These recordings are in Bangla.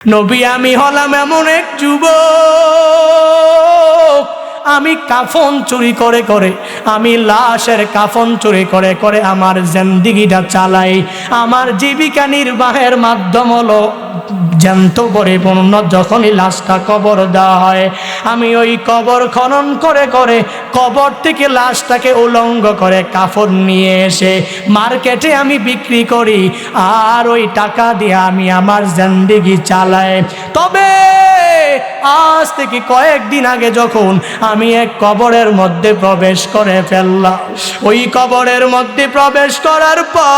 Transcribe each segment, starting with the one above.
নবী আমি হলাম এমন এক যুবক, আমি কাফন চুরি করে করে, আমি লাশের কাফন চুরি করে করে আমার জিন্দেগিটা চালাই। আমার জীবিকা নির্বাহের মাধ্যম হলো জ্যান্ত পরিপূর্ণ যখনই লাশটা কবর দেওয়া হয়, আমি ওই কবর খনন করে করে কবর থেকে লাশটাকে উলঙ্গ করে কাফন নিয়ে এসে মার্কেটে আমি বিক্রি করি, আর ওই টাকা দিয়ে আমি আমার জিন্দেগি চালাই। তবে আজ থেকে কয়েকদিন আগে যখন আমি এক কবরের মধ্যে প্রবেশ করে ফেললাম, ওই কবরের মধ্যে প্রবেশ করার পর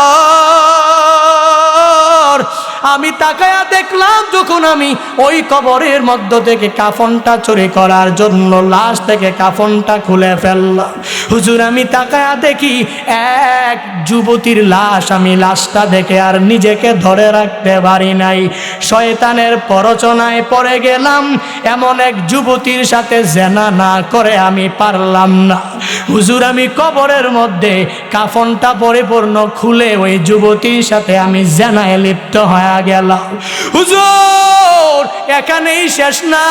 আমি তাকায়া দেখলাম, যখন আমি ওই কবরের মধ্য থেকে কাফনটা চুরি করার জন্য লাশ থেকে কাফনটা খুলে ফেললাম, হুজুর আমি তাকায়া দেখি এক যুবতীর লাশ। আমি লাশটা দেখে আর নিজেকে ধরে রাখতে পারি নাই, শয়তানের প্ররোচনায় পড়ে গেলাম। এমন এক যুবতীর সাথে জেনা না করে আমি পারলাম না। হুজুর আমি কবরের মধ্যে কাফনটা পরিপূর্ণ খুলে ওই যুবতীর সাথে আমি জেনায় লিপ্ত হয়ে গেলাম। হুজুর এখানেই শেষ না,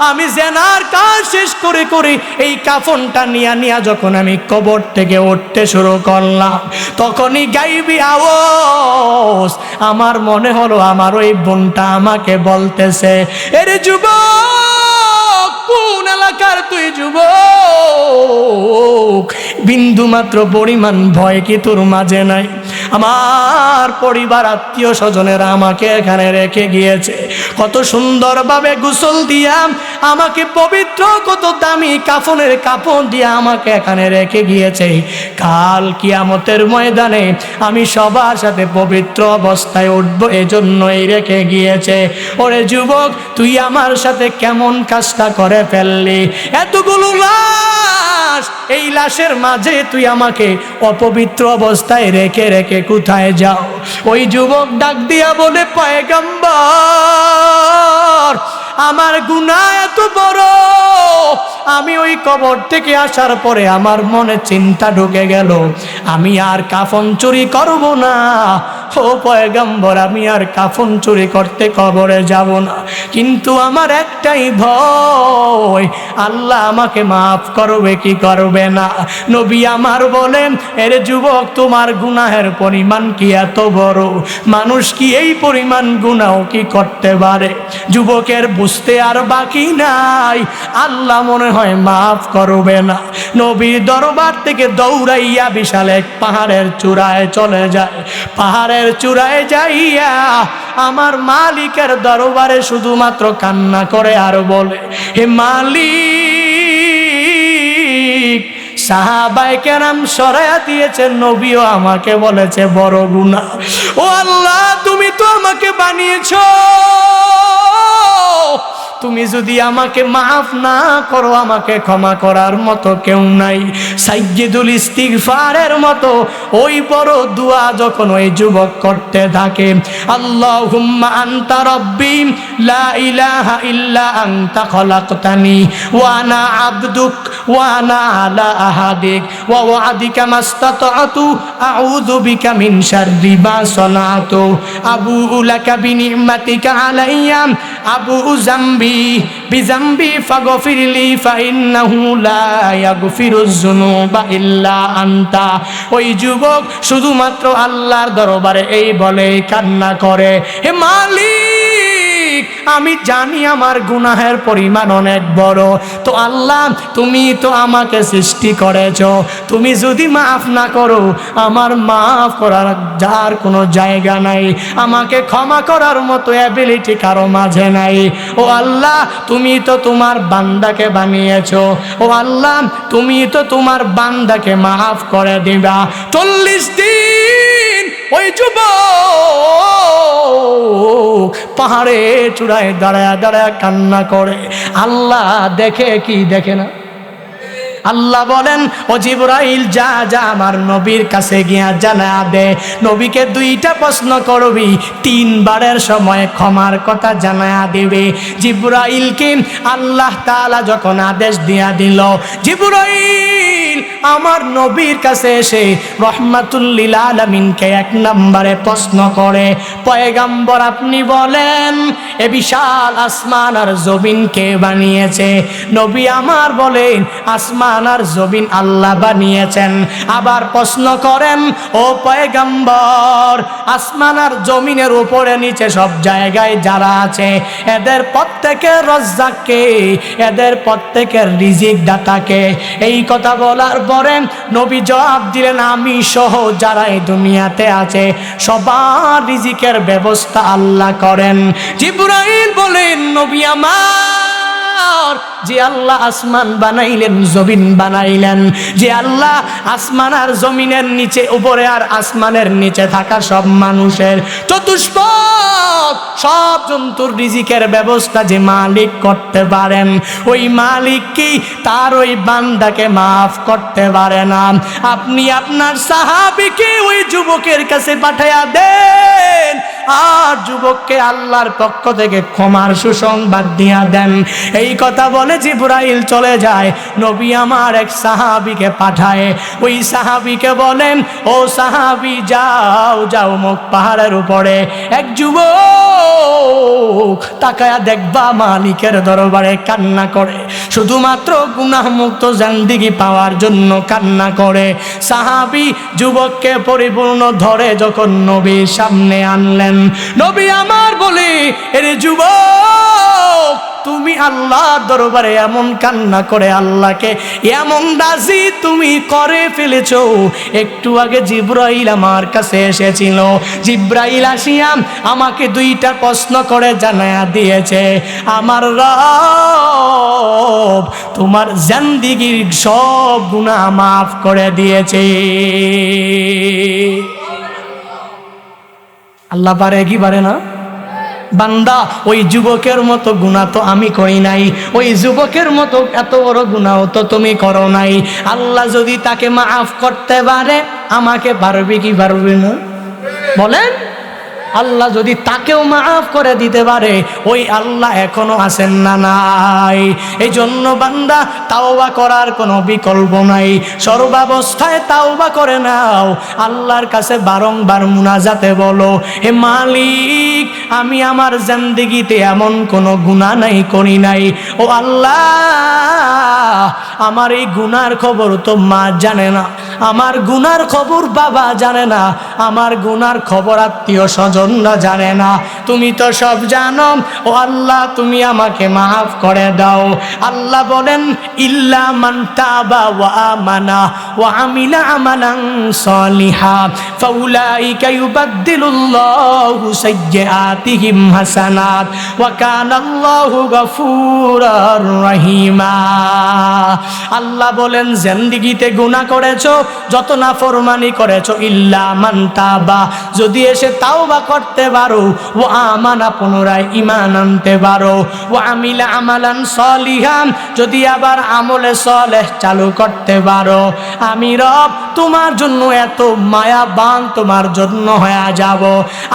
আমি জেনার কাজ শেষ করে করে এই কাফনটা নিয়া যখন আমি কবর থেকে উঠতে শুরু করলাম, তখনই গাইবি আওয়াজ আমার মনে হলো আমার ওই বোনটা আমাকে বলতেছে, এরে যুবক কোন এলাকার তুই যুবক? বিন্দু মাত্র পরিমাণ ভয় কি তোর মাঝে নাই? আমার পরিবার আত্মীয় স্বজনেরা আমাকে এখানে রেখে গিয়েছে, কত সুন্দরভাবে গোসল দিয়া আমাকে পবিত্র, কত দামি কাফনের কাপড় দিয়ে আমাকে এখানে রেখে গিয়েছে। কাল কিয়ামতের ময়দানে আমি সবার সাথে পবিত্র অবস্থায় উঠবো, এজন্যই রেখে গিয়েছে। ওরে যুবক তুই আমার সাথে কেমন কাজটা করে ফেললি? এতগুলো লাশ, এই লাশের মাঝে তুই আমাকে অপবিত্র অবস্থায় রেখে রেখে কোথায় যাও? ওই যুবক ডাক দিয়া বলে, পয়গম্বর আমার গুনাহ এত বড়, আমি ওই কবর থেকে আসার পরে আমার মনে চিন্তা ঢুকে গেল আমি আর কাফন চুরি করব না। ও পয়গম্বর আমি আর কাফন চুরি করতে কবরে যাব না, কিন্তু আমার একটাই ভয়, আল্লাহ আমাকে মাফ করবে কি করবে না? নবী আমার বলেন, এর যুবক তোমার গুনাহের পরিমাণ কি এত বড়? মানুষ কি এই পরিমাণ গুনাহ কি করতে পারে? যুবকের বুঝতে আর বাকি নাই, আল্লাহ মনে হয় মাফ করবে না। নবীর দরবার থেকে দৌড়াইয়া বিশাল এক পাহাড়ের চূড়ায় চলে যায়। পাহাড়ের চূড়ায় যাইয়া আমার মালিকের দরবারে শুধুমাত্র কান্না করে আর বলে, হে মালিক, সাহাবায়ে কেরাম সরায়া দিয়েছেন, নবীও আমাকে বলেছে বড় গুনাহ। ও আল্লাহ তুমি তো আমাকে বানিয়েছো, তুমি যদি আমাকে মাফ না করো আমাকে ক্ষমা করার মতো কেউ নাই। সাইয়্যিদুল ইস্তিগফারের মতো ওই বড় দোয়া যখন ওই যুবক করতে থাকে, আল্লাহুম্মা আনতা রাব্বি লা ইলাহা ইল্লা আনতা খলাকতানি ওয়া আনা আবদুক ওয়া আনা আলা আহাদিক ওয়া ওয়াদিকা মাস্তাতআতু আউযু বিকা মিন শাররি মা সানাতু আবুউ লাকা বিনি'মাতিকা আলাইয়া আবুউ যামবি বিজামবি ফাগফিরলি ফাইন্নাহু লা ইয়াগফিরুয যুনুবা ইল্লা আনতা। ওই যুবক শুধুমাত্র আল্লাহর দরবারে এই বলে কান্না করে, হে মালিক আমি জানি আমার গুনাহের পরিমাণ অনেক বড়, তো আল্লাহ তুমি তো আমাকে সৃষ্টি করেছো, তুমি যদি মাফ না করো আমার মাফ করার যার কোনো জায়গা নাই, আমাকে ক্ষমা করার মতো অ্যাবিলিটি কারো মাঝে নাই। ও আল্লাহ তুমি তো তোমার বান্দাকে বানিয়েছো, ও আল্লাহ তুমি তো তোমার বান্দাকে মাফ করে দিবা। 40 দিন ওই যুবক পাহাড়ে চূড়ায় দাঁড়ায় দাঁড়ায় কান্না করে। আল্লাহ দেখে কি দেখে না? আল্লাহ বলেন, ও জিবরাইল যা যা আমার নবীর কাছে গিয়া জানা দে, নবীকে দুইটা প্রশ্ন করবি, তিনবারের সময় ক্ষমার কথা জানা দিবে। জিবরাইলকে আল্লাহ তাআলা যখন আদেশ দিয়া দিল, জিবরাইল আমার নবীর কাছে এসে রহমাতুল লিল আলামিনকে এক নম্বরে প্রশ্ন করে, পয়গম্বর আপনি বলেন এ বিশাল আসমান আর জমিন কে বানিয়েছে? নবী আমার বলেন, আসমান আর জমিন আল্লাহ বানিয়েছেন। আবার প্রশ্ন করেন, ও পয়গম্বর আসমান আর জমিনের উপরে নিচে সব জায়গায় যারা আছে এদের প্রত্যেকের রজ্জাক কে? এদের প্রত্যেকের রিজিক দাতা কে? এই কথা বলার পরে নবী জবাব দিলেন, আমি সহ যারা এই দুনিয়াতে আছে সবার রিজিকের ব্যবস্থা আল্লাহ করেন। জিবরাইল বলেন, নবী আমার, যে আল্লাহ আসমান বানাইলেন জমিন বানাইলেন, যে আল্লাহ আসমান আর জমিনের নিচে উপরে আর আসমানের নিচে থাকা সব মানুষের চতুষ্পদ সব জন্তুর রিজিকের ব্যবস্থা যে মালিক করতে পারেন, ওই মালিক কি তার ওই বান্দাকে মাফ করতে পারে না? আপনি আপনার সাহাবীকে ওই যুবকের কাছে পাঠাইয়া দেন, আর যুবককে আল্লাহর পক্ষ থেকে ক্ষমার সুসংবাদ দিয়া দেন। এই কথা বলে জিবরাইল চলে যায়। নবী আমার এক সাহাবীকে পাঠায়, ওই সাহাবীকে বলেন, ও সাহাবী যাও যাও মুখ পাহাড়ের উপরে এক যুবক তাকায়া দেখবা মালিকের দরবারে কান্না করে, শুধুমাত্র গুনাহমুক্ত জিন্দেগি পাওয়ার জন্য কান্না করে। সাহাবী যুবককে পরিপূর্ণ ধরে যখন নবীর সামনে আনলেন, নবী আমার বলে, এরে যুবক তুমি আল্লাহর দরবারে এমন কান্না করে আল্লাহকে এমন রাজি তুমি করে ফেলেছো। একটু আগে জিবরাইল আমার কাছে এসেছিল, জিবরাইল আসিয়া আমাকে দুইটা প্রশ্ন করে জানায়া দিয়েছে, আমার রব তোমার জিন্দেগীর সব গুনাহ মাফ করে দিয়েছে। আল্লাহ পারে কি পারে না? বান্দা ওই যুবকের মতো গুনাহ তো আমি করি নাই, ওই যুবকের মতো এত বড় গুনাহ তো তুমি করো নাই। আল্লাহ যদি তাকে মাফ করতে পারে, আমাকে পারবে কি পারবে না? বলেন, আল্লাহ যদি তাকেও মাফ করে দিতে পারে, ওই আল্লাহ এখনো আছেন না নাই? এই জন্য বান্দা তাওবা করার কোনো বিকল্প নাই, সর্বাবস্থায় তাওবা করে নাও। আল্লাহর কাছে বারংবার মুনাজাতে বলো, হে মালিক আমি আমার জিন্দেগিতে এমন কোনো গুনাহ নাই করি নাই, ও আল্লাহ আমার এই গুনার খবর তো মা জানে না, আমার গুনার খবর বাবা জানে না, আমার গুনার খবর আত্মীয় স্বজনরা জানে না, তুমি তো সব জানো। ও আল্লাহ তুমি আমাকে মাফ করে দাও। আল্লাহ বলেন, ইল্লা মান তাবা ওয়া আমানা ওয়া আমিলা আমালান সলিহা ফাউলাইকা ইউবাদদিলুল্লাহু সাইয়্যাতিহিম হাসানাত ওয়া কানাল্লাহু গফুরার রহিমা। আল্লাহ বলেন, জিন্দেগিতে গুনাহ করেছো, যত নাফরমানি করেছো, ইল্লা মান তাবা, যদি এসে তাওবা করতে পারো, ও আমানা পুনরায় ঈমান আনতে পারো, ও আমিলা আমালান সলিহান, যদি আবার আমলে সলেহ চালু করতে পারো, আমি রব তোমার জন্য এত মায়াবান তোমার জন্য হয়ে যাব।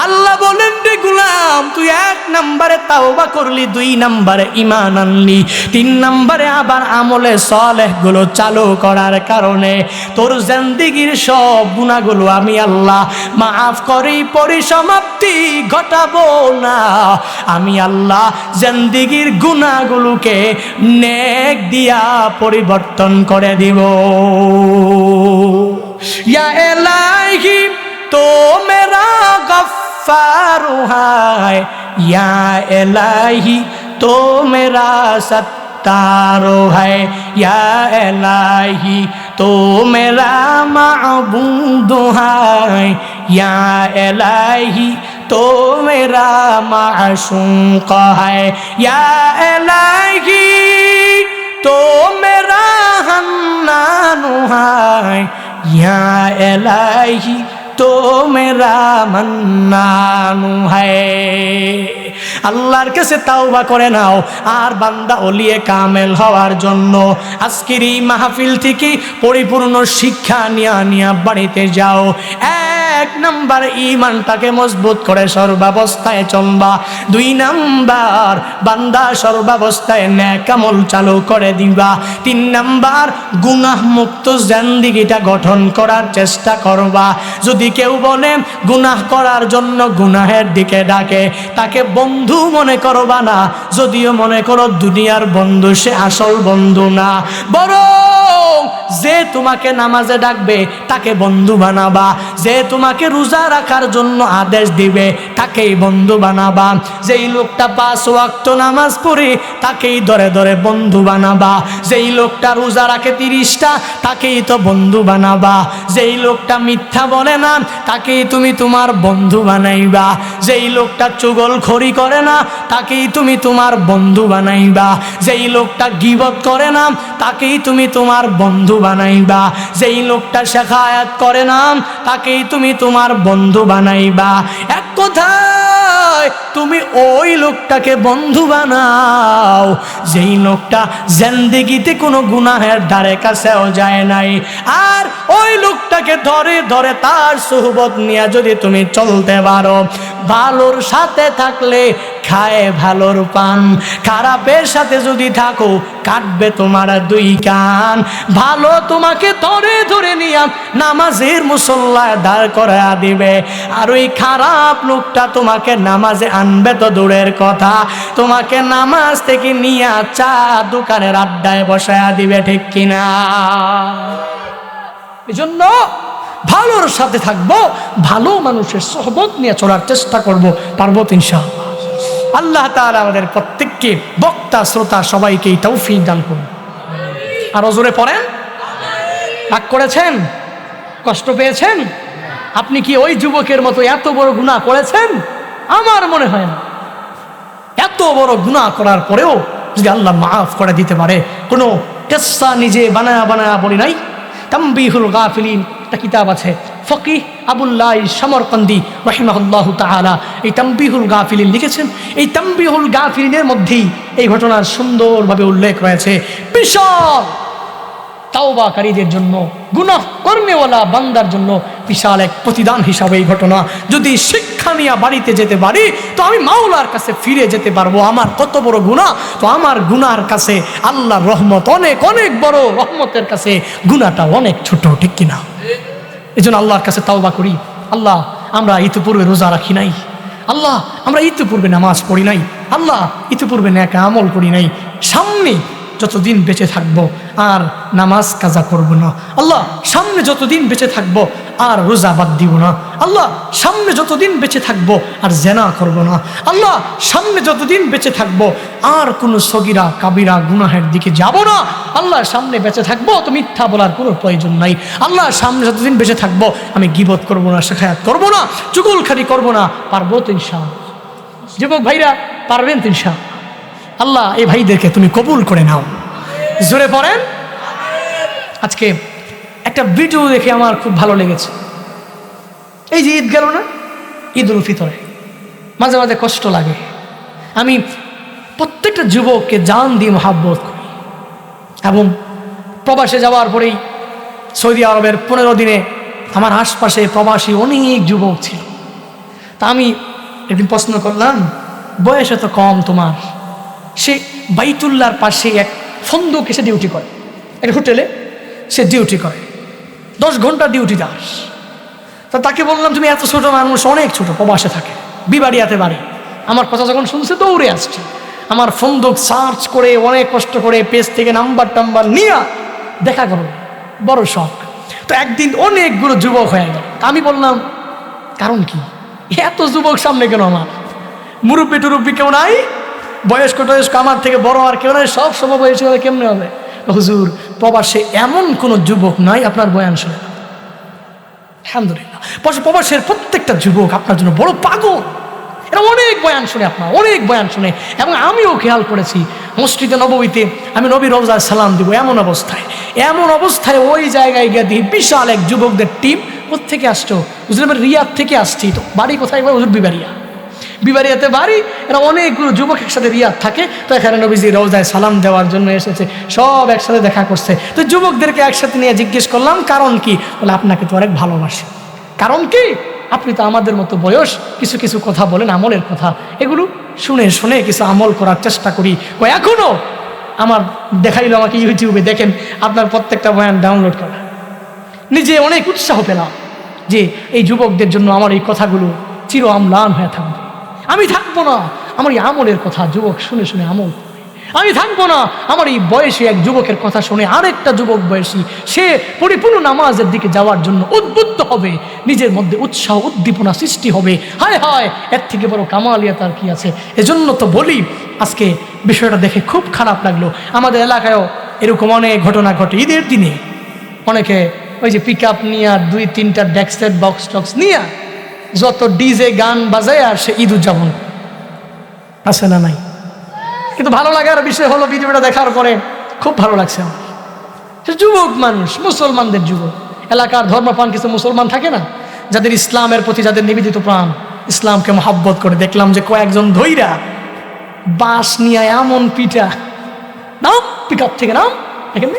আল্লাহ বলেন, রে গোলাম তুই এক নম্বরে তাওবা করলি, দুই নম্বরে ঈমান আনলি, তিন নম্বরে আবার আমলে সলেহ গুলো চালু করার কারণে তোর জিন্দেগীর সব গুনাহগুলো আমি আল্লাহ মাফ করে পরিসমাপ্তি ঘটাবো না। আমি আল্লাহ জিন্দেগীর গুনাহগুলোকে নেক দিয়া পরিবর্তন করে দিব। ইয়া ইলাহি তো মেরা গফফার হায়, ইয়া ইলাহি তো মেরা सत्तारो है, या इलाही तो मेरा माबूद है, या इलाही तो मेरा माशूक है, या इलाही तो मेरा हन्नान है, या इलाही तो मेरा मन्नान है। আল্লাহর কাছে তাওবা করে নাও আর বান্দা ওলিয়ে কামেল হওয়ার জন্য আজকের এই মাহফিল থেকে পরিপূর্ণ শিক্ষা নিয়ে বাড়িতে যাও। এক নাম্বার ঈমানটাকে মজবুত করে সর্বাবস্থায় চলবা। 2 নাম্বার বান্দা সর্বাবস্থায় নেক আমল চালু করে দিবা। 3 নাম্বার গুনাহ মুক্ত জিন্দেগিটা গঠন করার চেষ্টা করবা। যদি কেউ বলে গুনাহ করার জন্য গুনাহের দিকে ডাকে, তাকে বন্ধু মনে করবা না। যদিও মনে করো দুনিয়ার বন্ধু, সে আসল বন্ধু না, বরং যে তোমাকে নামাজে ডাকবে তাকে বন্ধু বানাবা। যে তোমাকে রোজা রাখার জন্য আদেশ দিবে তাকেই বন্ধু বানাবা। যেই লোকটা 5 ওয়াক্ত নামাজ পড়ে তাকেই ধরে ধরে বন্ধু বানাবা। যেই লোকটা রোজা রাখে 30টা তাকেই তো বন্ধু বানাবা। যেই লোকটা মিথ্যা বলে না তাকেই তুমি তোমার বন্ধু বানাইবা। যেই লোকটা চুগলখড়ি করে না তাকেই তুমি তোমার বন্ধু বানাইবা। যেই লোকটা গীবত করে না তাকেই তুমি তোমার বন্ধু বানাইবা। যেই লোকটা শেখায়াত করে না তাকেই তুমি তোমার বন্ধু বানাইবা। এক কথায় তুমি ওই লোকটাকে বন্ধু বানাও যেই লোকটা জিন্দেগিতে কোনো গুনাহের ধারে কাছেও যায় নাই। আর ওই লোকটাকে ধরে ধরে তার সুহবত নিয়ে যদি তুমি চলতে পারো, ভালোর সাথে থাকলে খায় ভালোর পান, খারাপের সাথে যদি থাকো কাটবে তোমার 2 কান। ভালো তোমাকে ধরে ধরে নিয়ে নামাজের মুসল্লায় দাঁড় করা দিবে, আর ওই খারাপ লোকটা তোমাকে নামাজে আনবে তো দূরের কথা, তোমাকে নামাজ থেকে নিয়ে চা দোকানের আড্ডায় বসায়া দিবে, ঠিক কিনা? এজন্য ভালোর সাথে থাকবো, ভালো মানুষের সোহবত নিয়ে চলার চেষ্টা করব, পারবো তো ইনশাআল্লাহ। আল্লাহ তাআলা আমাদের প্রত্যেককে, বক্তা শ্রোতা সবাইকেই তৌফিক দান করুন। আর জোরে পড়েন। রাগ করেছেন? কষ্ট পেয়েছেন? আপনি কি ওই যুবকের মতো এত বড় গুনাহ করেছেন? আমার মনে হয় না। এত বড় গুনাহ করার পরেও যদি আল্লাহ মাফ করে দিতে পারে, কোনো কিসসা নিজে বানায়া বানায়া বলি নাই। তামবিহুল গাফিলিন একটা কিতাব আছে, ফকিহ আবুল্লাহ সমরকন্দি রাহিমাহুল্লাহু তাআলা এই তামবিহুল গাফিলিন লিখেছেন। এই তামবিহুল গাফিলিনের মধ্যেই এই ঘটনার সুন্দরভাবে উল্লেখ রয়েছে। বিশাল তাওবাকারীদের জন্য, গুনাহ কর্মেওয়ালা বান্দার জন্য বিশাল এক প্রতিদান হিসাবে এই ঘটনা। যদি শিক্ষা নিয়ে বাড়িতে যেতে পারি তো আমি মাওলার কাছে ফিরে যেতে পারবো। আমার কত বড় গুনাহ, তো আমার গুনার কাছে আল্লাহর রহমত অনেক অনেক বড়, রহমতের কাছে গুনাহটা অনেক ছোট, ঠিক কিনা? এই জন্য আল্লাহর কাছে তাওবা করি। আল্লাহ, আমরা ইতিপূর্বে রোজা রাখি নাই, আল্লাহ আমরা ইতিপূর্বে নামাজ পড়ি নাই, আল্লাহ ইতিপূর্বে নেক আমল করি নাই, সামনে যতদিন বেঁচে থাকবো আর নামাজ কাজা করব না, আল্লাহ সামনে যতদিন বেঁচে থাকবো আর রোজা বাদ দিব না, আল্লাহ সামনে যতদিন বেঁচে থাকবো আর জেনা করব না, আল্লাহ সামনে যতদিন বেঁচে থাকবো আর কোনো সগীরা কাবিরা গুনাহের দিকে যাব না, আল্লাহ সামনে বেঁচে থাকবো তো মিথ্যা বলার কোনো প্রয়োজন নাই, আল্লাহ সামনে যতদিন বেঁচে থাকবো আমি গীবত করব না, শেখায়াত করব না, চুগলখড়ি করব না, পারবো তো ইনশাআল্লাহ? যুবক ভাইরা পারবেন তো ইনশাআল্লাহ? আল্লাহ এই ভাইদেরকে তুমি কবুল করে নাও। জোরে পড়েন। আজকে একটা ভিডিও দেখে আমার খুব ভালো লেগেছে। এই যে ঈদ গেল না, ঈদ উল ফিতরে মাঝে মাঝে কষ্ট লাগে। আমি প্রত্যেকটা যুবককে জান দিয়ে মহাব্বত করি, এবং প্রবাসে যাওয়ার পরেই সৌদি আরবের 15 দিনে আমার আশপাশে প্রবাসী অনেক যুবক ছিল। তা আমি একদিন প্রশ্ন করলাম, বয়স এত কম তোমার? সে বাইতুল্লাহর পাশে এক ফন্দক এসে ডিউটি করে, একটা হোটেলে সে ডিউটি করে, 10 ঘন্টা ডিউটি দাস। তা তাকে বললাম, তুমি এত ছোট মানুষ, অনেক ছোট, প্রবাসে থাকে, বিবাড়িয়াতে বাড়ি। আমার কথা যখন শুনছে দৌড়ে আসছে, আমার ফন্দক সার্চ করে অনেক কষ্ট করে পেজ থেকে নাম্বার টাম্বার নিয়ে দেখা করো, বড় শখ। তো একদিন অনেকগুলো যুবক হয়ে গেল। আমি বললাম, কারণ কি এত যুবক সামনে কেন? আমার মুরব্বী টুরব্বী কেউ নাই, বয়স্ক টয়স্ক আমার থেকে বড় আর কেউ নাই, সব সমবয়সী হবে, কেমনে হবে? হুজুর প্রবাসে এমন কোনো যুবক নাই আপনার বয়ান শুনে। আলহামদুলিল্লাহ, প্রবাসের প্রত্যেকটা যুবক আপনার জন্য বড় পাগল, এরা অনেক বয়ান শুনে, আপনার অনেক বয়ান শুনে। এবং আমিও খেয়াল করেছি, মসজিদে নববীতে আমি নবীর রওজায় সালাম দিব, এমন অবস্থায় ওই জায়গায় গিয়ে দিই বিশাল এক যুবকদের টিম। কোথেকে আসছো? হুজুর রিয়াদ থেকে আসছি। তো বাড়ি কোথায়? হুজুর বিবাড়িয়া। বিবারিয়াতে বাড়ি, এরা অনেকগুলো যুবক একসাথে রিয়াদ থাকে। তো এখানে নবীজি রওজায় সালাম দেওয়ার জন্য এসেছে, সব একসাথে দেখা করছে। তো যুবকদেরকে একসাথে নিয়ে জিজ্ঞেস করলাম কারণ কি? বলে আপনাকে তো অনেক ভালোবাসি। কারণ কি? আপনি তো আমাদের মতো বয়স, কিছু কিছু কথা বলেন আমলের কথা, এগুলো শুনে শুনে কিছু আমল করার চেষ্টা করি। এখনো আমার দেখাইলো আমাকে ইউটিউবে, দেখেন আপনার প্রত্যেকটা বয়ান ডাউনলোড করা। নিজে অনেক উৎসাহ পেলাম যে এই যুবকদের জন্য আমার এই কথাগুলো চির আমলান হয়ে থাকবে। আমি থাকবো না আমার এই আমলের কথা যুবক শুনে শুনে আমল করবে। আমি থাকবো না আমার এই বয়সী এক যুবকের কথা শুনে আরেকটা যুবক বয়সী সে পরিপূর্ণ নামাজের দিকে যাওয়ার জন্য উদ্বুদ্ধ হবে, নিজের মধ্যে উৎসাহ উদ্দীপনা সৃষ্টি হবে। হায় হায়, এর থেকে বড় কামালিয়াত আর কি আছে? এজন্য তো বলি, আজকে বিষয়টা দেখে খুব খারাপ লাগলো। আমাদের এলাকায়ও এরকম অনেক ঘটনা ঘটে। ঈদের দিনে অনেকে ওই যে পিক আপ নিয়ে 2-3টা ডেক্সেট বক্স টক্স নিয়ে যত ডিজে গান বাজায় আর সে ঈদ উদযাপন আছে না নাই? কিন্তু ভালো লাগার বিষয় হলো ভিডিওটা দেখার পরে খুব ভালো লাগছে আমার। সে যুবক মানুষ, মুসলমানদের যুবক, এলাকার ধর্মপ্রাণ কিছু মুসলমান থাকে না, যাদের ইসলামের প্রতি যাদের নিবেদিত প্রাণ, ইসলামকে মহাব্বত করে। দেখলাম যে কয়েকজন ধৈরা বাঁশ নিয়ে এমন পিটা, নাম পিক আপ থেকে নাম, দেখেন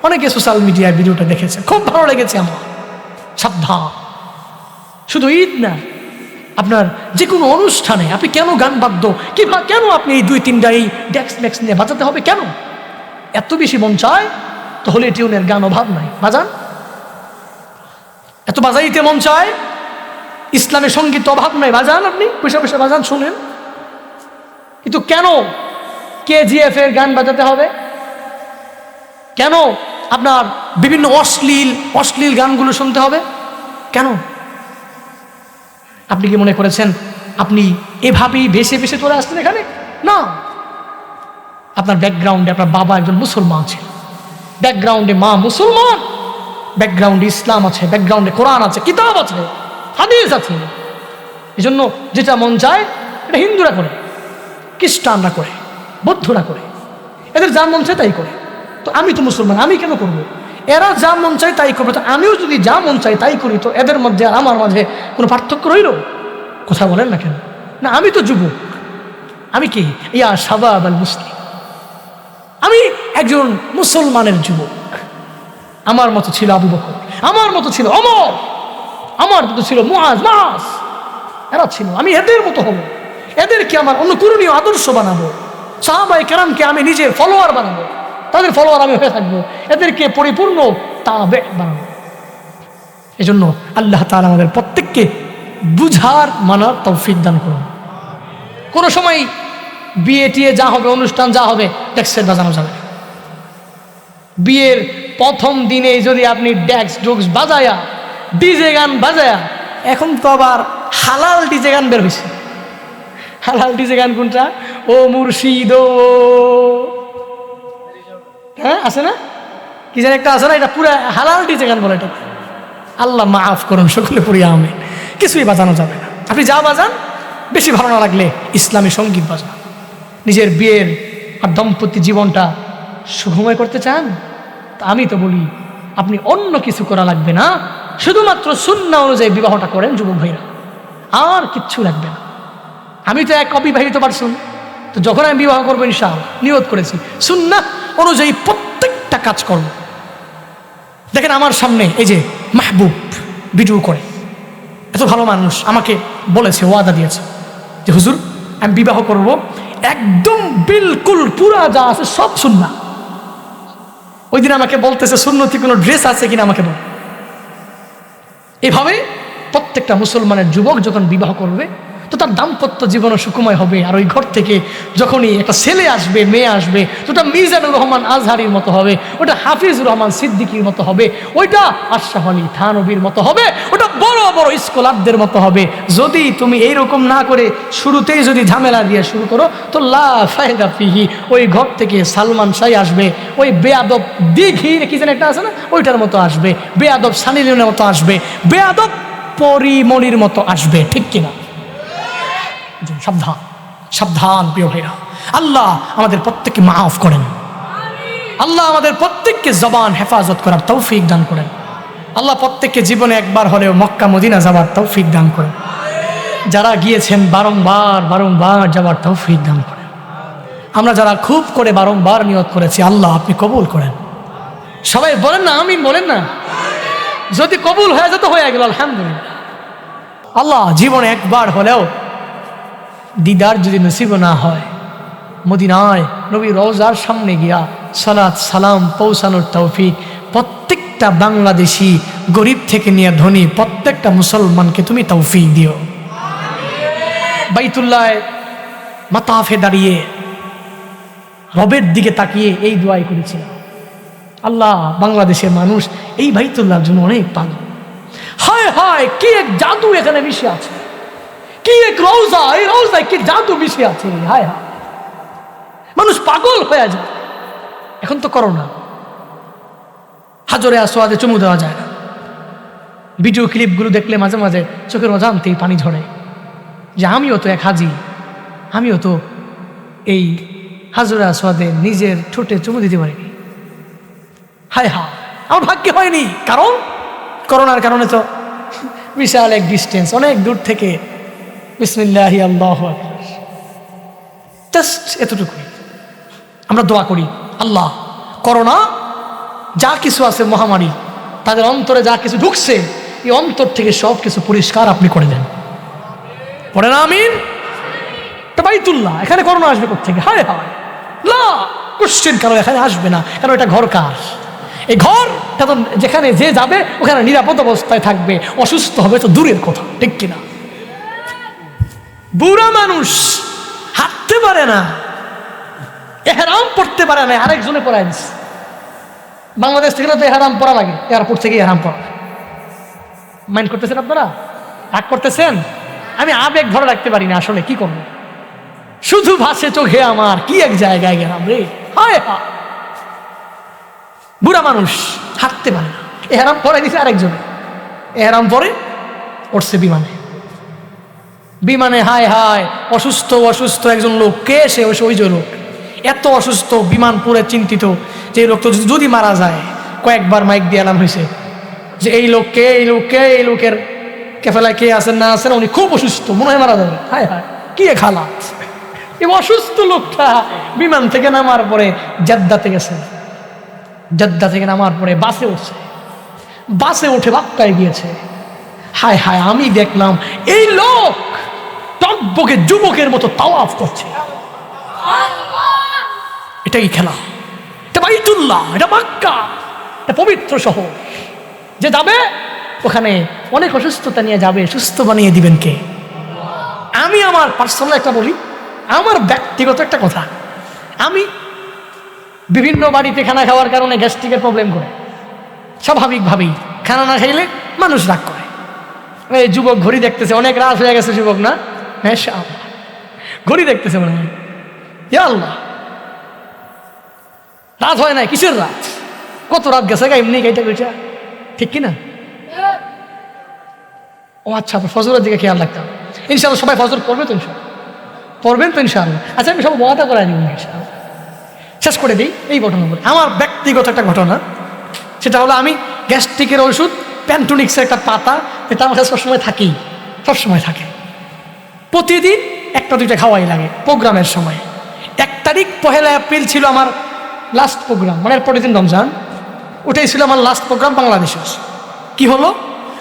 অনেকে সোশ্যাল মিডিয়ায় ভিডিওটা দেখেছে, খুব ভালো লেগেছে আমার। সাবধান, শুধু ঈদ না, আপনার যে কোনো অনুষ্ঠানে আপনি কেন গান বাদ্য কিংবা কেন আপনি এই 2-3টা এই ডেক্স ম্যাক্স নিয়ে বাজাতে হবে কেন? এত বেশি মন চায় তো হোলি টিউনের গান অভাব নাই, বাজান। এত বাজাইতে মন চায়, ইসলামের সঙ্গীত অভাব নাই, বাজান। আপনি পয়সা পয়সা বাজান, শুনেন। কিন্তু কেন KGF এর গান বাজাতে হবে? কেন আপনার বিভিন্ন অশ্লীল গানগুলো শুনতে হবে কেন? আপনি কি মনে করেছেন আপনি এভাবেই ভেসে ভেসে চলে আসছেন এখানে? না, আপনার ব্যাকগ্রাউন্ডে আপনার বাবা একজন মুসলমান ছিল, ব্যাকগ্রাউন্ডে মা মুসলমান, ব্যাকগ্রাউন্ডে ইসলাম আছে, ব্যাকগ্রাউন্ডে কোরআন আছে, কিতাব আছে, হাদিস আছে। এই জন্য যেটা মন চায় এটা হিন্দুরা করে, খ্রিস্টানরা করে, বৌদ্ধরা করে, এদের যা মন চায় তাই করে। তো আমি তো মুসলমান, আমি কেন করব? এরা যা মন চায় তাই করবে, তো আমিও যদি যা মন চাই তাই করি, তো এদের মধ্যে আর আমার মাঝে কোনো পার্থক্য রইল? কথা বলেন না কেন? না, আমি তো যুবক, আমি কি ইয়া শাবাব আল মুসলিম, আমি একজন মুসলমানের যুবক। আমার মতো ছিল আবু বকর, আমার মতো ছিল ওমর, আমার মতো ছিল মুআজ, এরা ছিল। আমি এদের মতো হব, এদেরকে আমার অনুকরণীয় আদর্শ বানাবো, সাহাবায়ে কেরামকে আমি নিজের ফলোয়ার বানাবো, তাদের ফলোয়ার আমি হয়ে থাকবো, এদেরকে পরিপূর্ণ তাবে বানাবো। এজন্য আল্লাহ তাআলা আমাদের প্রত্যেককে বুঝার মানার তৌফিক দান করুন। কোনো সময় বিয়ে টিয়ে যা হবে, অনুষ্ঠান যা হবে, ডেক্সের বাজানো যাবে। বিয়ের প্রথম দিনে যদি আপনি ডেক্স ডুক্স বাজায়া, ডিজে গান বাজায়া, এখন তো আবার হালাল ডিজে গান বের হয়েছে। হালাল ডিজে গান কোনটা? ও মুর্শিদ, হ্যাঁ আছে না, কি যেন একটা আছে না, এটা পুরো হালাল ডিজে গান বলে। এটা আল্লাহ মাফ করুন, সকলে পড়িয়া আমিন। কিছুই বাজানো যাবে না। আপনি যা বাজান, বেশি ভালো না লাগলে ইসলামী সঙ্গীত বাজান। নিজের বিয়ের আর দাম্পত্য জীবনটা সুখময় করতে চান? তা আমি তো বলি আপনি অন্য কিছু করা লাগবে না, শুধুমাত্র সুন্নাহ অনুযায়ী বিবাহটা করেন যুবক ভাইরা, আর কিচ্ছু লাগবে না। আমি তো এক অবিবাহিত পারসন, তো যখন আমি বিবাহ করবো ইনশাআল্লাহ নিয়ত করেছি সুন্নাহ অনুযায়ী প্রত্যেকটা কাজ করব। দেখেন আমার সামনে এই যে মাহবুব ভিডিও করে, এত ভালো মানুষ, আমাকে বলেছে, ওয়াদা দিয়েছে যে হুজুর আমি বিবাহ করব, একদম বিলকুল পুরা যা আছে সব সুন্নাহ। ওই দিন আমাকে বলতেছে সুন্নতি কোনো ড্রেস আছে কিনা আমাকে বল। এভাবে প্রত্যেকটা মুসলমানের যুবক যখন বিবাহ করবে তো তার দাম্পত্য জীবনও সুখময় হবে। আর ওই ঘর থেকে যখনই একটা ছেলে আসবে, মেয়ে আসবে, তো ওটা মিজানুর রহমান আজহারির মতো হবে, ওটা হাফিজুর রহমান সিদ্দিকীর মতো হবে, ওইটা আশরাফ আলী থানবীর মতো হবে, ওটা বড় বড় স্কলারদের মতো হবে। যদি তুমি এইরকম না করে শুরুতেই যদি ঝামেলা দিয়ে শুরু করো তো লা ফায়দা ফিহি, ওই ঘর থেকে সালমান শাহ আসবে, ওই বেয়াদব দিঘির কি যেন একটা আছে না, ওইটার মতো আসবে, বেয়াদব সানি লিওনের মতো আসবে, বেয়াদব পরিমণির মতো আসবে। ঠিক কিনা? সাবধান, সাবধান প্রিয় ভাইরা। আল্লাহ আমাদের প্রত্যেককে মাফ করেন, আল্লাহ আমাদের প্রত্যেককে জবান হেফাজত করার তৌফিক দান করেন, আল্লাহ প্রত্যেককে জীবনে একবার হলেও মক্কা মদিনা যাওয়ার তৌফিক দান করেন। যারা গিয়েছেন বারংবার বারংবার যাবার তৌফিক দান করেন। আমরা যারা খুব করে বারংবার নিয়ত করেছি, আল্লাহ আপনি কবুল করেন। সবাই বলেন না আমিন, বলেন না। যদি কবুল হয়ে যেত হয়ে গেল আলহামদুলিল্লাহ। আল্লাহ জীবনে একবার হলেও দিদার যদি নসিব না হয়, মদিনায় নবী রওজার সামনে গিয়া সালাত সালাম পৌঁছানোর তৌফিক প্রত্যেকটা বাংলাদেশি, গরিব থেকে নিয়ে ধনী প্রত্যেকটা মুসলমানকে তুমি তৌফিক দিও। বাইতুল্লাহ মাতাফে দাঁড়িয়ে রবের দিকে তাকিয়ে এই দোয়াই করেছিলাম, আল্লাহ বাংলাদেশের মানুষ এই বাইতুল্লাহর জন্য অনেক পাগল। হায় হায় কি এক জাদু এখানে মিশে আছে, কি এক রওজা, এই রওজায় কি জাদু মিশে আছে। হায় হায় মানুষ পাগল হয়ে যায়। এখন তো করোনা, হাজরে আসওয়াদে চুমু দেওয়া যায় না। ভিডিও ক্লিপগুলো দেখলে মাঝে মাঝে চোখের অজান্তেই পানি ঝরে, যে আমিও তো এক হাজি, আমিও তো এই হাজরে আসওয়াদে নিজের ঠোঁটে চুমু দিতে পারিনি। হায় হায় আমার ভাগ্যে হয়নি, কারণ করোনার কারণে তো বিশাল এক ডিস্টেন্স, অনেক দূর থেকে বিসমিল্লাহি আল্লাহু আকবার, জাস্ট এতটুকুই। আমরা দোয়া করি, আল্লাহ করোনা যা কিছু আছে মহামারী, তাদের অন্তরে যা কিছু ঢুকছে এই অন্তর থেকে সব কিছু পরিষ্কার আপনি করে দেন। পড়ে না আমিন। বাইতুল্লাহ, এখানে করোনা আসবে কোথেকে? হায় হায় না, কোশ্চেন কারো এখানে আসবে না, কারণ এটা ঘর কার? এই ঘর তো যেখানে যে যাবে ওখানে নিরাপদ অবস্থায় থাকবে, অসুস্থ হবে তো দূরের কথা, ঠিক কিনা? বুড়া মানুষ হাঁটতে পারে না, এহরাম পড়তে পারে না, আরেকজনে পড়ায় দিচ্ছে। বাংলাদেশ থেকে তো এহরাম পড়া লাগে, এয়ারপোর্ট থেকে এহরাম পড়া। মাইন্ড করতেছেন আপনারা? রাগ করতেছেন? আমি আবেগ ধরে রাখতে পারি না, আসলে কি করবো, শুধু ভাসে চোখে আমার, কি এক জায়গায় গেলাম রে। হায় হায় বুড়া মানুষ হাঁটতে পারে না, এহরাম পড়াই দিছে আরেকজনে। এহরাম পরে উঠছে বিমানে, বিমানে হায় হায় অসুস্থ অসুস্থ একজন লোক, কে সে? ওই যে লোক এত অসুস্থ, বিমান পুরে চিন্তিত যে এই লোক তো যদি মারা যায়। কয়েকবার মাইক দিয়ে এলাম হয়েছে যে এই লোককে, এই লোককে, এই লোকের কেফেলায় কে আছেন না আছেন, উনি খুব অসুস্থ, মনে হয় মারা যাবে। হায় হায় কি এক হালাত। এই অসুস্থ লোকটা বিমান থেকে নামার পরে জেদ্দাতে গেছে, জেদ্দা থেকে নামার পরে বাসে উঠছে, বাসে উঠে বাক্কায় গিয়েছে। হায় হায় আমি দেখলাম এই লোক টকবকে যুবকের মতো তাওয়াফ করছে। এটাই খেলা, এটা বাইতুল্লাহ, এটা মক্কা, এটা পবিত্র শহর। যে যাবে ওখানে অনেক অসুস্থতা নিয়ে যাবে, সুস্থ বানিয়ে দিবেন কে? আমি আমার পার্সোনাল একটা বলি, আমার ব্যক্তিগত একটা কথা, আমি বিভিন্ন বাড়িতে খানা খাওয়ার কারণে গ্যাস্ট্রিকের প্রবলেম করে, স্বাভাবিকভাবেই খানা না খাইলে মানুষ রাগ করে। এই যুবক ঘড়ি দেখতেছে, অনেক রাত হয়ে গেছে যুবক না, হ্যাঁ ঘড়ি দেখতেছে মনে হয়, ইয়া আল্লাহ রাত হয় নাই, কিসের রাত, কত রাত গেছে গা এমনি গাইটা গেছে, ঠিক কিনা? ও আচ্ছা, ফজরের দিকে খেয়াল রাখতাম। ইনশাআল্লাহ সবাই ফজর পড়বে তো, ইনশাআল্লাহ পড়বেন তো ইনশাআল্লাহ। আচ্ছা আমি সব ওয়াদা করাই দিব ইনশাআল্লাহ। শেষ করে দিই এই ঘটনা বলে, আমার ব্যক্তিগত একটা ঘটনা। সেটা হলো আমি গ্যাস্ট্রিকের ওষুধ প্যান্টোনিক্সের একটা পাতা, এটা আমার কাছে সবসময় থাকেই, সবসময় থাকে, প্রতিদিন একটা দুইটা খাওয়াই লাগে প্রোগ্রামের সময়। 1 তারিখ 1 এপ্রিল ছিল আমার লাস্ট প্রোগ্রাম, মানে পরের দিন রমজান, ওটাই ছিল আমার লাস্ট প্রোগ্রাম বাংলাদেশের। কি হলো,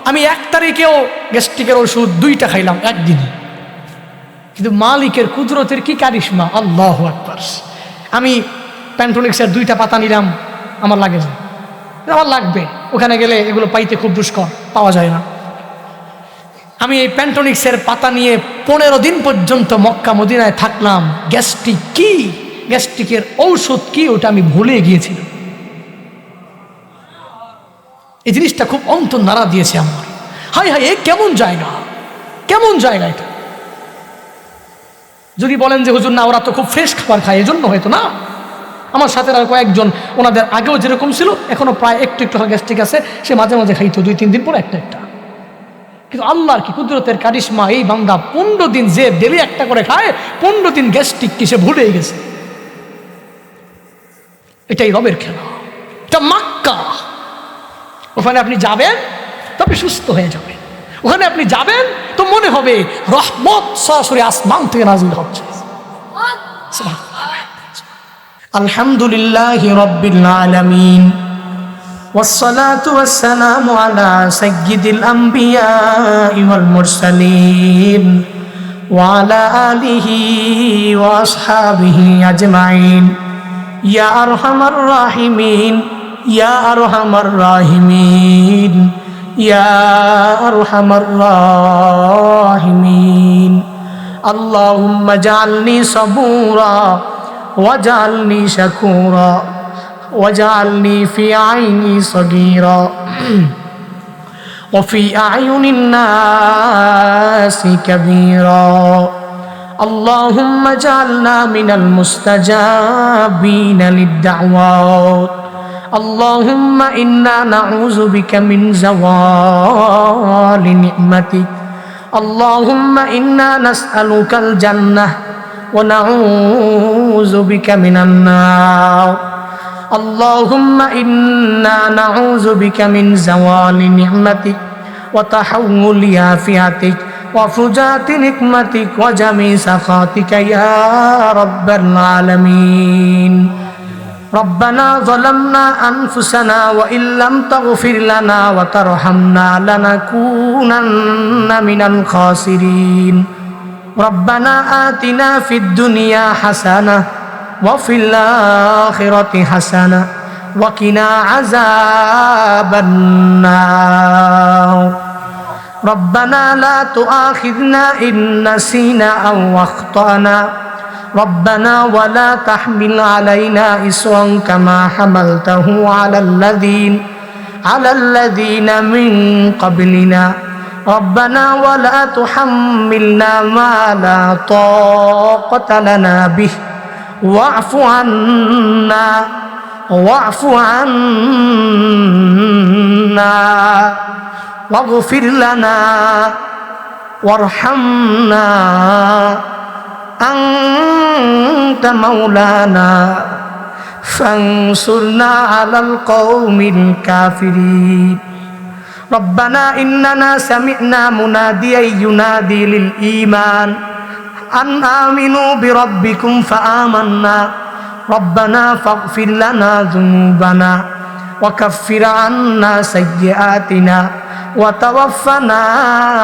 আমি 1 তারিখেও গ্যাস্ট্রিকের ওষুধ 2টা খাইলাম একদিনে। কিন্তু মালিকের কুদরতের কি কারিশমা, আল্লাহু আকবার। আমি প্যান্টোনিক্সের 2টা পাতা নিলাম, আমার লাগে যায়, আমার লাগবে, ওখানে গেলে এগুলো পাইতে খুব দুষ্কর, পাওয়া যায় না। আমি এই প্যান্টোনিক্সের পাতা নিয়ে 15 দিন পর্যন্ত মক্কা মদিনায় থাকলাম। গ্যাস্ট্রিক কি, গ্যাস্ট্রিকের ঔষধ কি, ওটা আমি ভুলে গিয়েছিলাম। এই জিনিসটা খুব অন্তর নাড়া দিয়েছে আমার। হাই হাই এ কেমন জায়গা, কেমন জায়গা এটা। যদি বলেন যে হুজুর না ওরা তো খুব ফ্রেশ খাবার খায়, এজন্য হয়তো না। আমার সাথে আর কয়েকজন, ওনাদের আগেও যেরকম ছিল এখনো প্রায় একটু একটু গ্যাস্ট্রিক আছে, সে মাঝে মাঝে খাইতো 2-3 দিন পর একটা একটা। কিন্তু আল্লাহর কি কুদরতের কারিশমা, এই বান্দা 15 দিন যে ডেলি একটা করে খায়, 15 দিন গ্যাস্ট্রিক কি সে ভুলেই গেছে। এটাই রবের খেলা, এটা মক্কা। ওখানে আপনি যাবেন তবে সুস্থ হয়ে যাবেন, ওখানে আপনি যাবেন তো মনে হবে রহমত সরাসরি আসমান থেকে নাজিল হচ্ছে। আলহামদুলিল্লাহি রাব্বিল আলামিন والصلاة والسلام على سيد الأنبياء والمرسلين وعلى آله وأصحابه أجمعين يا أرحم الراحمين يا أرحم الراحمين يا أرحم الراحمين اللهم اجعلني صبورا واجعلني شكورا واجعلني في عيني صغيرا وفي أعين الناس كبيرا اللهم اجعلنا من المستجابين للدعوات اللهم إنا نعوذ بك من زوال نعمتك اللهم إنا نسألك الجنة ونعوذ بك من النار اللهم إنا نعوذ بك من زوال نعمتك وتحول عافيتك وفجاءة نقمتك وجميع سخطك يا رب العالمين ربنا ظلمنا أنفسنا وإن لم تغفر لنا وترحمنا لنكونن من الخاسرين ربنا آتنا في الدنيا حسنة وفي الآخرة حسنة وقنا عذاب النار ربنا لا تؤاخذنا إن نسينا أو أخطأنا ربنا ولا تحمل علينا إصرا كما حملته على الذين من قبلنا ربنا ولا تحملنا ما لا طاقة لنا به واعف عنا واغفر لنا وارحمنا أنت مولانا فانصرنا على القوم الكافرين ربنا إننا سمعنا مناديا ينادي للإيمان أن آمنوا بربكم فآمنا ربنا فاغفر لنا ذنوبنا وكفر عنا سيئاتنا وتوفنا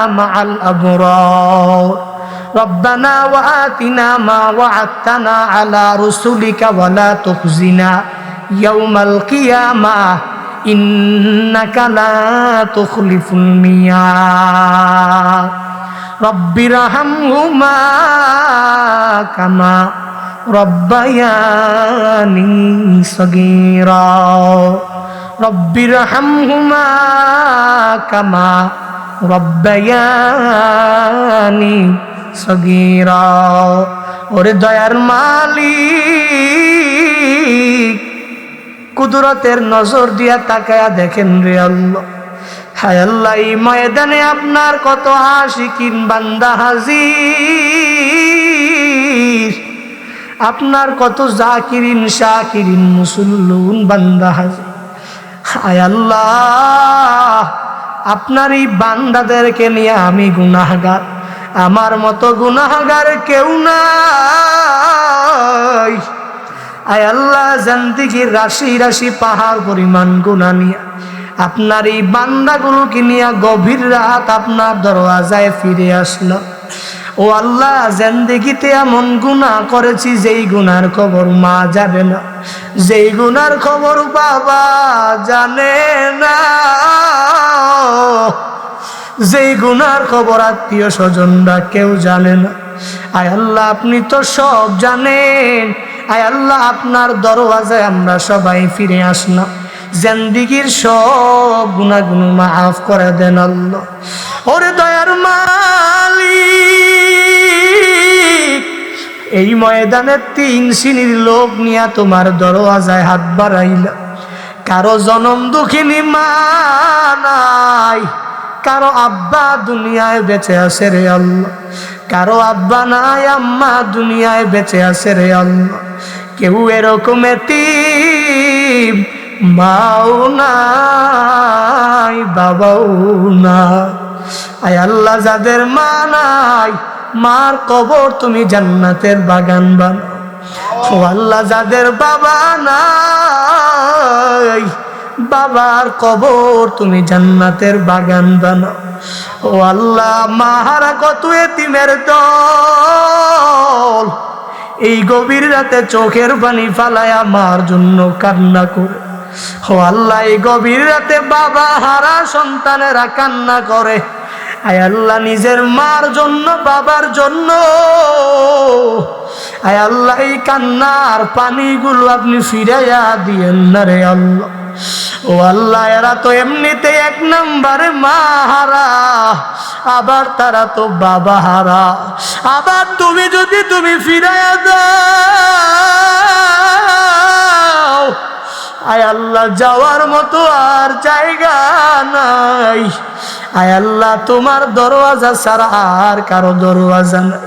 مع الأبرار ربنا وآتنا ما وعدتنا على رسلك ولا تخزنا يوم القيامة إنك لا تخلف الميعاد رب ارحمهما كما ربياني صغيرا رب ارحمهما كما ربياني صغيرا ওরে দয়ার মালিক কুদরতের নজর দিয়া তাকায়া দেখেন রে আল্লাহ হায় আল্লাহ এই ময়দানে আপনার কত আশিকিন বান্দা হাজির আপনার কত জাকিরিন শাকিরিন মুসল্লুন বান্দা হাজির হায় আল্লাহ আপনার এই বান্দাদেরকে নিয়ে আমি গুনাহগার আমার মতো গুনাহগার কেউ নাই আয় আল্লাহ জিন্দেগির রাশি রাশি পাহাড় পরিমাণ গুনাহ নিয়ে আপনার এই বান্দাগুলোকে নিয়ে গভীর রাত আপনার দরওয়াজায় ফিরে আসলো ও আল্লাহ জিন্দেগিতে এমন গুনাহ করেছি যেই গুনার খবর মা জানে না যেই গুনার খবর বাবা জানে না যেই গুনার খবর আত্মীয় স্বজনরা কেউ জানে না আয় আল্লাহ আপনি তো সব জানেন আয় আল্লাহ আপনার দরওয়াজায় আমরা সবাই ফিরে আসলাম জিন্দেগির সব গুনাহগুলো মাফ করে দেন আল্লাহ ওরে দয়ার মালিক এই ময়দানে 3 শ্রেণীর লোক নিয়ে তোমার দরওয়াজায় হাত বাড়াইলা কারো জনম দুঃখিনী মা নাই কারো আব্বা দুনিয়ায় বেঁচে আছে রে আল্লাহ কারো আব্বা নাই আম্মা দুনিয়ায় বেঁচে আছে রে আল্লাহ কেউ এরকম এতিম মাও নাই বাবাও না আয় আল্লাহ যাদের মা নাই, মার কবর তুমি জান্নাতের বাগান বানাও। ও আল্লাহ যাদের বাবা নাই, বাবার কবর তুমি জান্নাতের বাগান বানাও। ও আল্লাহ মাহারা কত এতিমের দল এই গভীর রাতে চোখের পানি ফালায়া মার জন্য কান্না করে। ও আল্লাহ এই গভীর রাতে বাবা হারা সন্তানেরা কান্না করে। আয় আল্লাহ নিজের মার জন্য, বাবার জন্য, আয় আল্লাহ এই কান্নার পানিগুলো আপনি ফিরাইয়া দিয়েন না রে আল্লাহ। ও আল্লাহ এরা তো এমনিতে এক নম্বরে মা হারা, আবার তারা তো বাবা হারা, আবার তুমি যদি তুমি ফিরাইয়া দাও, আয় আল্লাহ যাওয়ার মতো আর জায়গা নাই। আয় আল্লাহ তোমার দরওয়াজা ছাড়া আর কারো দরওয়াজা নাই।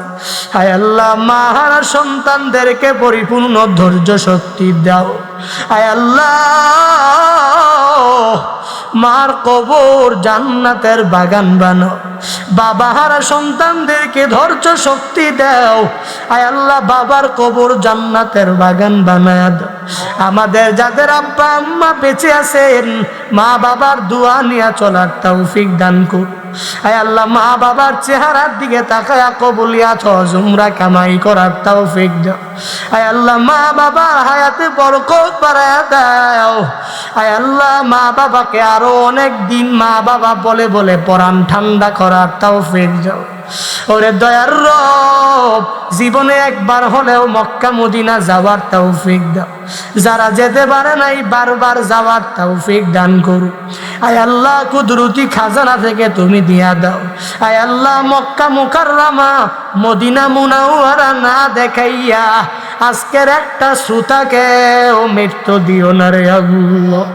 আয় আল্লাহ মাহারা সন্তানদেরকে পরিপূর্ণ ধৈর্য শক্তি দাও। আয় আল্লাহ মার কবর জান্নাতের বাগান বানাও। বাবাহারা সন্তানদেরকে ধৈর্য শক্তি দাও। আয় আল্লাহ বাবার কবর জান্নাতের বাগান বানায় দাও। আমাদের যাদের আব্বা আম্মা বেঁচে আছেন, মা বাবার দোয়া নিয়ে চলার তৌফিক দান করুন। আয় আল্লাহ মা বাবার চেহারার দিকে তাকায়া কবুলিয়াত হজ উমরা কামাই করার তৌফিক দাও। আয় আল্লাহ মা বাবার হায়াতে বরকত বাড়ায়া দাও। আয় আল্লাহ মা বাবাকে আরো অনেক দিন মা বাবা বলে বলে পরাণ ঠান্ডা করার তৌফিক দাও। ওরে দয়ার রব, জীবনে একবার হলেও মক্কা মদিনা যাওয়ার তৌফিক দাও। যারা যেতে পারে নাই বারবার যাওয়ার তৌফিক দান করু। আয় আল্লাহ কুদরতি খাজানা থেকে তুমি দিয়া দাও। আয় আল্লাহ মক্কা মুকাররমা মদিনা মুনাওয়ারা না দেখাইয়া আজকের একটা শ্রোতাকে ও মৃত্যু দিও না রে আল্লাহ।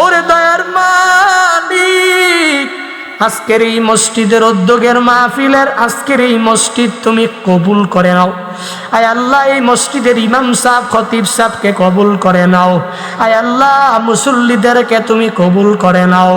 ওরে দয়ার মালিক, আজকের এই মসজিদের উদ্যোগের মাহফিলের আজকের এই মসজিদ তুমি কবুল করে নাও। আয় আল্লাহ এই মসজিদের ইমাম সাহেব খতিব সাহেবকে কবুল করে নাও। আয় আল্লাহ মুসল্লিদেরকে তুমি কবুল করে নাও।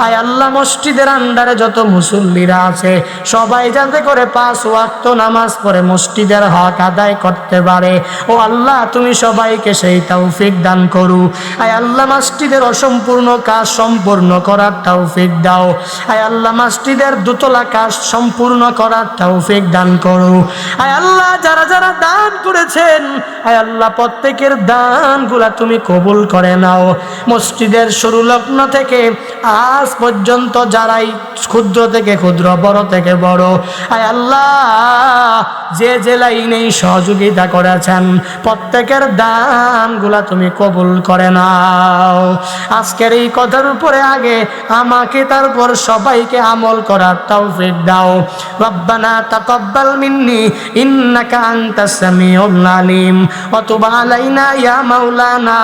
আয় আল্লাহ মসজিদের আন্ডারে যত মুসল্লিরা আছে সবাই যাতে করে 5 ওয়াক্ত নামাজ পড়ে মসজিদের হক আদায় করতে পারে। ও আল্লাহ তুমি সবাইকে সেই তৌফিক দান করু। আয় আল্লাহ মসজিদের অসম্পূর্ণ কাজ সম্পূর্ণ করার তৌফিক দাও। আয় আল্লাহ মসজিদের দোতলা কাজ সম্পূর্ণ করার তৌফিক দান করু। আয় আল্লাহ যারা যারা দান করেছেন, আয় আল্লাহ প্রত্যেকের দানগুলা তুমি কবুল করে নাও। মসজিদের শুরু লগ্ন থেকে আজ পর্যন্ত যারাই ক্ষুদ্র থেকে ক্ষুদ্র, বড় থেকে বড়, আয় আল্লাহ যে যে লাইনেই সহযোগিতা করেছেন প্রত্যেকের দানগুলা তুমি কবুল করে নাও। আজকের এই কথার উপরে আগে আমাকে তারপর সবাইকে আমল করার তৌফিক দাও। রব্বানা তাকাব্বাল মিন্নি ইন্নাকা আনতাস সামিউল আলিম ওয়া তুব আলাইনা ইয়া মাওলানা